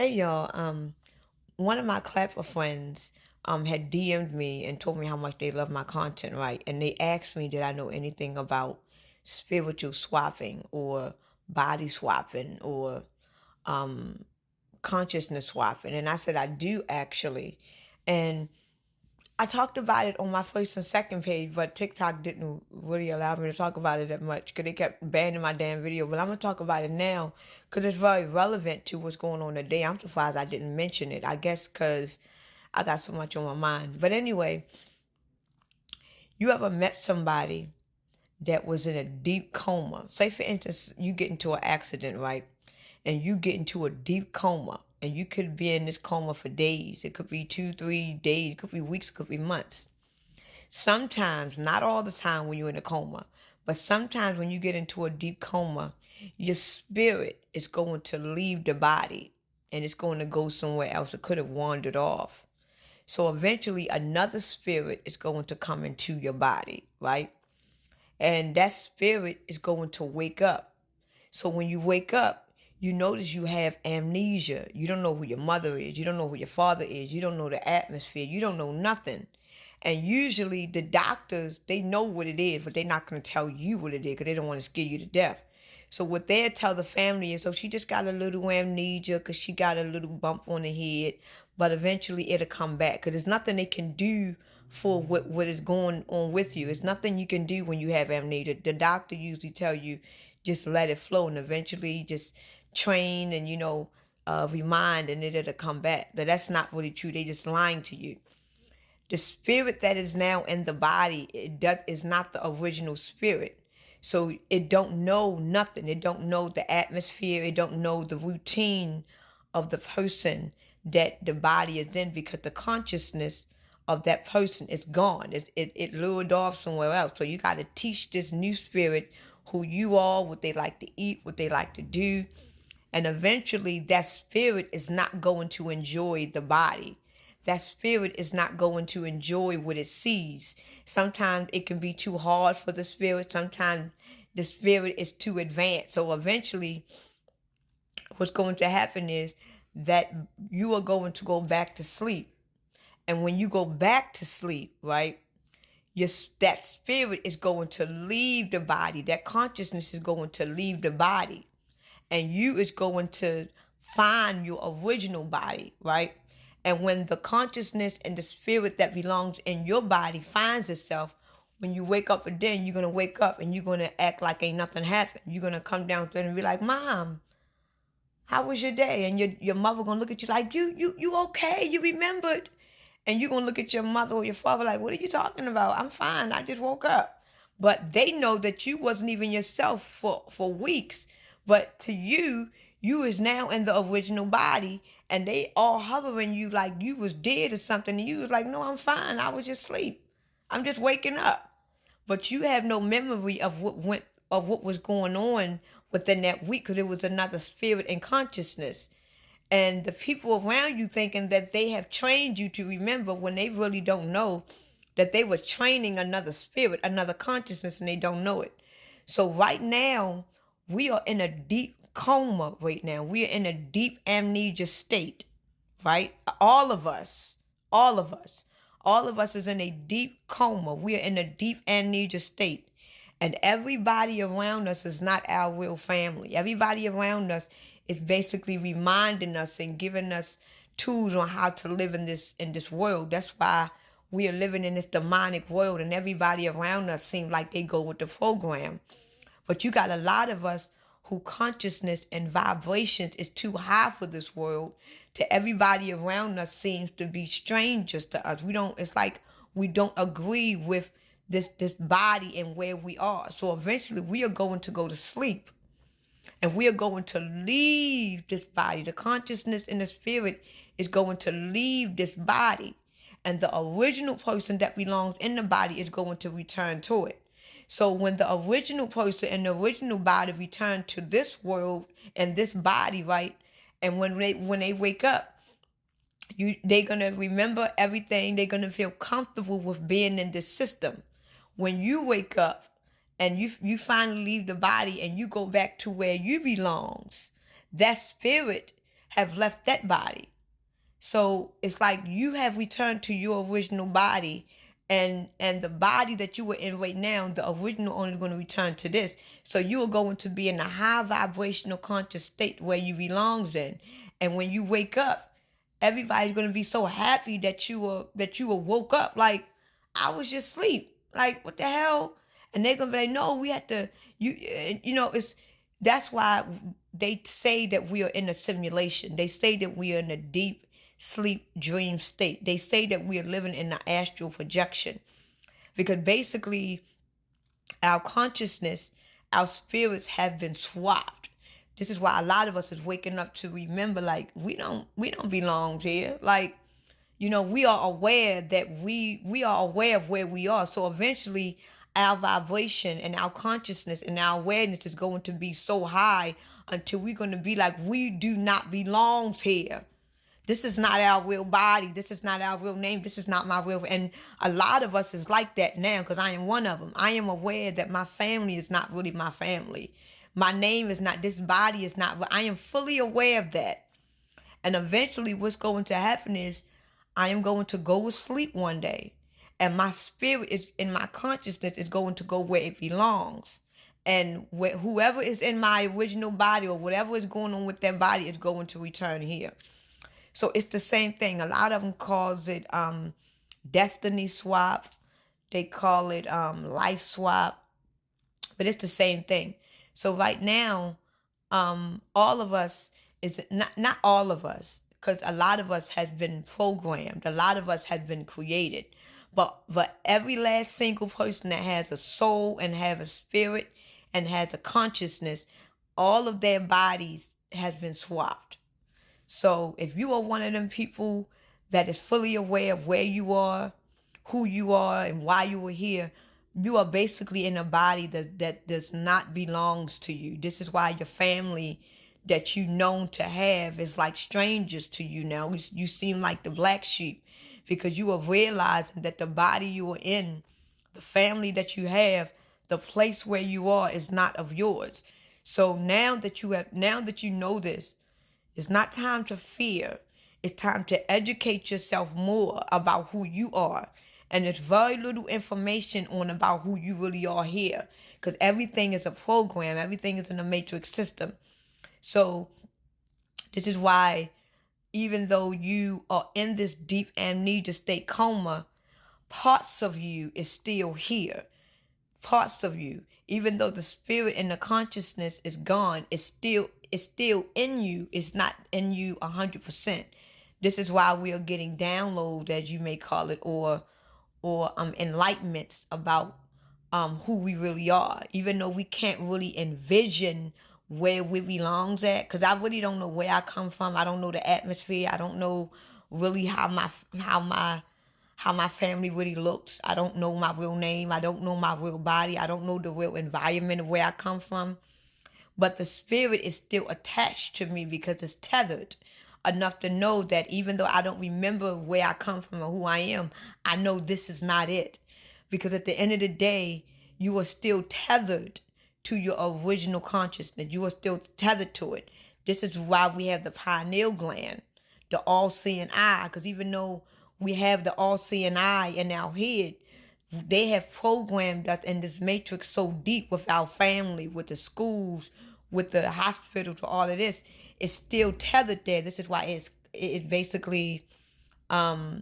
Hey y'all, one of my Clapper friends had DM'd me and told me how much they love my content, right? And they asked me did I know anything about spiritual swapping or body swapping or um consciousness swapping. And I said I do actually. And I talked about it on my first and second page, but TikTok didn't really allow me to talk about it that much because they kept banning my damn video. But I'm gonna talk about it now because it's very relevant to what's going on today. I'm surprised I didn't mention it. I guess because I got so much on my mind. But anyway, you ever met somebody that was in a deep coma? Say, for instance, you get into an accident, right? And you get into a deep coma, and you could be in this coma for days. It could be 2, 3 days, it could be weeks, it could be months. Sometimes, not all the time when you're in a coma, but sometimes when you get into a deep coma, your spirit is going to leave the body and it's going to go somewhere else. It could have wandered off. So eventually, another spirit is going to come into your body, right? And that spirit is going to wake up. So when you wake up, you notice you have amnesia. You don't know who your mother is. You don't know who your father is. You don't know the atmosphere. You don't know nothing. And usually the doctors, they know what it is, but they're not going to tell you what it is because they don't want to scare you to death. So what they'll tell the family is, oh, she just got a little amnesia because she got a little bump on the head, but eventually it'll come back because there's nothing they can do for what is going on with you. It's nothing you can do when you have amnesia. The doctor usually tell you just let it flow and eventually just train and remind and it'll come back. But that's not really true. They just lying to you. The spirit that is now in the body, is not the original spirit. So it don't know nothing. It don't know the atmosphere. It don't know the routine of the person that the body is in because the consciousness of that person is gone. It lured off somewhere else. So you got to teach this new spirit who you are, what they like to eat, what they like to do. And eventually that spirit is not going to enjoy the body. That spirit is not going to enjoy what it sees. Sometimes it can be too hard for the spirit. Sometimes the spirit is too advanced. So eventually what's going to happen is that you are going to go back to sleep. And when you go back to sleep, right, that spirit is going to leave the body. That consciousness is going to leave the body. And you is going to find your original body, right? And when the consciousness and the spirit that belongs in your body finds itself, when you wake up again, you're going to wake up and you're going to act like ain't nothing happened. You're going to come downstairs and be like, Mom, how was your day? And your mother going to look at you like, you okay? You remembered? And you're going to look at your mother or your father like, what are you talking about? I'm fine. I just woke up. But they know that you wasn't even yourself for weeks. But to you, you is now in the original body. And they all hovering you like you was dead or something. And you was like, no, I'm fine. I was just asleep. I'm just waking up. But you have no memory of what was going on within that week because it was another spirit and consciousness. And the people around you thinking that they have trained you to remember when they really don't know that they were training another spirit, another consciousness, and they don't know it. So right now, we are in a deep coma right now. We are in a deep amnesia state, right? All of us, all of us is in a deep coma. We are in a deep amnesia state. And everybody around us is not our real family. Everybody around us is basically reminding us and giving us tools on how to live in this world. That's why we are living in this demonic world and everybody around us seems like they go with the program. But you got a lot of us who consciousness and vibrations is too high for this world. To everybody around us seems to be strangers to us. It's like we don't agree with this body and where we are. So eventually we are going to go to sleep. And we are going to leave this body. The consciousness and the spirit is going to leave this body. And the original person that belongs in the body is going to return to it. So when the original person and the original body return to this world and this body, right? And when they wake up, they're gonna remember everything. They're gonna feel comfortable with being in this system. When you wake up and you finally leave the body and you go back to where you belongs, that spirit have left that body. So it's like you have returned to your original body, and the body that you were in right now, the original only going to return to this. So you are going to be in a high vibrational conscious state where you belongs in. And when you wake up, everybody's going to be so happy that you were woke up. Like, I was just asleep. Like, what the hell? And they're gonna be like, no, we have to. It's that's why they say that we are in a simulation. They say that we are in a deep sleep dream state. They say that we are living in the astral projection, because basically our consciousness, our spirits have been swapped. This is why a lot of us is waking up to remember, like, we don't belong here. Like, we are aware that we are aware of where we are. So eventually our vibration and our consciousness and our awareness is going to be so high until we're going to be like, we do not belong here. This is not our real body. This is not our real name. This is not my real. And a lot of us is like that now, because I am one of them. I am aware that my family is not really my family. My name is not, this body is not. I am fully aware of that. And eventually what's going to happen is I am going to go to sleep one day, and my spirit is in my consciousness is going to go where it belongs. And whoever is in my original body or whatever is going on with their body is going to return here. So it's the same thing. A lot of them calls it destiny swap. They call it life swap. But it's the same thing. So right now, all of us is not all of us, because a lot of us has been programmed. A lot of us has been created. But every last single person that has a soul and have a spirit and has a consciousness, all of their bodies has been swapped. So if you are one of them people that is fully aware of where you are, who you are, and why you are here, you are basically in a body that does not belongs to you. This is why your family that you known to have is like strangers to you now. You seem like the black sheep, because you are realizing that the body you are in, the family that you have, the place where you are is not of yours. So now that you know this, it's not time to fear. It's time to educate yourself more about who you are. And there's very little information on about who you really are here, because everything is a program. Everything is in a matrix system. So this is why, even though you are in this deep amnesia state coma, parts of you is still here. Parts of you, even though the spirit and the consciousness is gone, it's still in you. It's not in you 100%. This is why we are getting downloads, as you may call it, or enlightenments about who we really are, even though we can't really envision where we belongs at, because I really don't know where I come from. I don't know the atmosphere. I don't know really how my family really looks. I don't know my real name. I don't know my real body. I don't know the real environment of where I come from. But the spirit is still attached to me because it's tethered enough to know that even though I don't remember where I come from or who I am, I know this is not it. Because at the end of the day, you are still tethered to your original consciousness. You are still tethered to it. This is why we have the pineal gland, the all-seeing eye. Because even though we have the all-seeing eye in our head, they have programmed us in this matrix so deep with our family, with the schools, with the hospital, to all of this. It's still tethered there. This is why it's basically what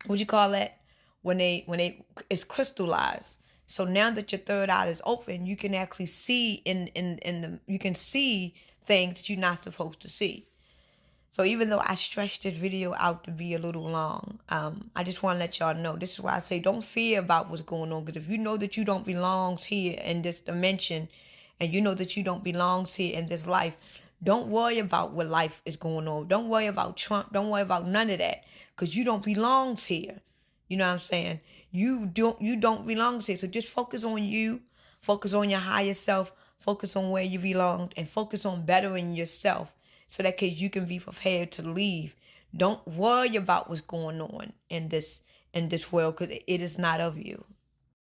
you call that, when it's crystallized. So now that your third eye is open, you can actually see you can see things that you're not supposed to see. So even though I stretched this video out to be a little long, I just want to let y'all know. This is why I say don't fear about what's going on. Because if you know that you don't belong here in this dimension, and you know that you don't belong here in this life, don't worry about what life is going on. Don't worry about Trump. Don't worry about none of that. Because you don't belong here. You know what I'm saying? You don't belong here. So just focus on you. Focus on your higher self. Focus on where you belong. And focus on bettering yourself, so that case you can be prepared to leave. Don't worry about what's going on in this world, because it is not of you.